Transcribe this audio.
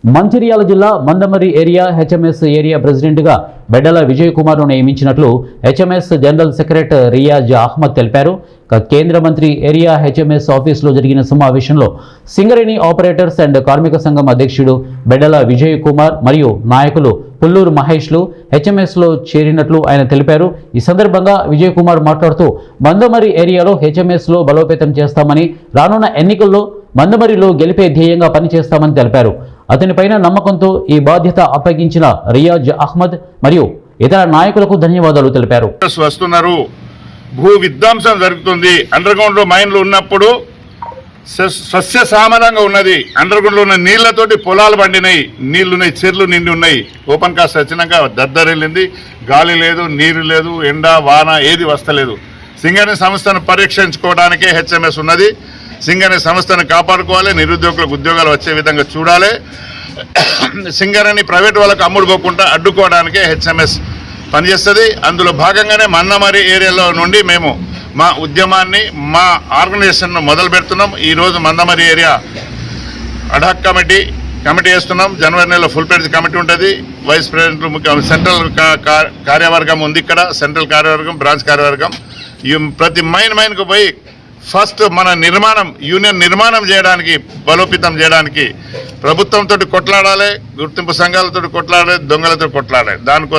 మంచిర్యాల జిల్లా Mandamarri area HMS area ప్రెసిడెంట్గా బెడ్డల విజయ్ కుమార్ను నియమించినట్లు HMS general secretary Riyaz Ahmed తెలిపారు. కేంద్ర మంత్రి ఏరియా హెచ్ఎంఎస్ ఆఫీసులో జరిగిన సమావేశంలో సింగరేణి ఆపరేటర్స్ అండ్ కార్మిక సంఘం అధ్యక్షుడు బెడ్డల విజయ్ కుమార్ మరియు నాయకులు పుల్లూరు మహేష్లు హెచ్ఎంఎస్లో చేరినట్లు ఆయన తెలిపారు. ఈ సందర్భంగా విజయ్ కుమార్ మాట్లాడుతూ మందమరి ఏరియాలో హెచ్ఎంఎస్లో బలోపేతం చేస్తామని, రానున్న ఎన్నికల్లో మందమరిలో గెలిపే ధ్యేయంగా పనిచేస్తామని తెలిపారు. అతనిపైన నమ్మకంతో ఈ బాధ్యత అప్పగించిన రియాజ్ అహ్మద్ మరియు ఇతర నాయకులకు ధన్యవాదాలు తెలిపారు. వస్తున్నారు, భూ విధ్వంసం జరుగుతుంది. అండర్ గ్రౌండ్ లో మైన్లు ఉన్నప్పుడు సస్య సామరంగా ఉన్నది. అండర్ గ్రౌండ్ లో ఉన్న నీళ్లతోటి పొలాలు పండినాయి, నీళ్లున్నాయి, చెర్లు నిండి ఉన్నాయి. ఓపెన్ కాస్ట్ వచ్చినాక దద్దరిల్లింది, గాలి లేదు, నీరు లేదు, ఎండ వాన ఏది వస్తలేదు. సింగరేణి సంస్థను పరీక్షించుకోవడానికే హెచ్ఎంఎస్ ఉన్నది. సింగరేణి సంస్థను కాపాడుకోవాలి, నిరుద్యోగులకు ఉద్యోగాలు వచ్చే విధంగా చూడాలి. సింగరేణి ప్రైవేట్ వాళ్ళకు అమ్ముడుపోకుండా అడ్డుకోవడానికే హెచ్ఎంఎస్ పనిచేస్తుంది. అందులో భాగంగానే మందమరి ఏరియాలో నుండి మేము మా ఉద్యమాన్ని, మా ఆర్గనైజేషన్ను మొదలు పెడుతున్నాం. ఈరోజు మందమరి ఏరియా అడాక్ కమిటీ వేస్తున్నాం. జనవరి నెలలో ఫుల్ ప్లేజ్ కమిటీ ఉంటుంది. వైస్ ప్రెసిడెంట్లు, సెంట్రల్ కార్యవర్గం ఉంది. ఇక్కడ సెంట్రల్ కార్యవర్గం, బ్రాంచ్ కార్యవర్గం. ప్రతి మైన్కు పోయి ఫస్ట్ మన యూనియన్ నిర్మాణం చేయడానికి, బలోపేతం చేయడానికి ప్రభుత్వంతో కొట్లాడాలి, గుర్తింపు సంఘాలతో కొట్లాడాలి, దొంగలతో కొట్లాడాలి. దానికోసం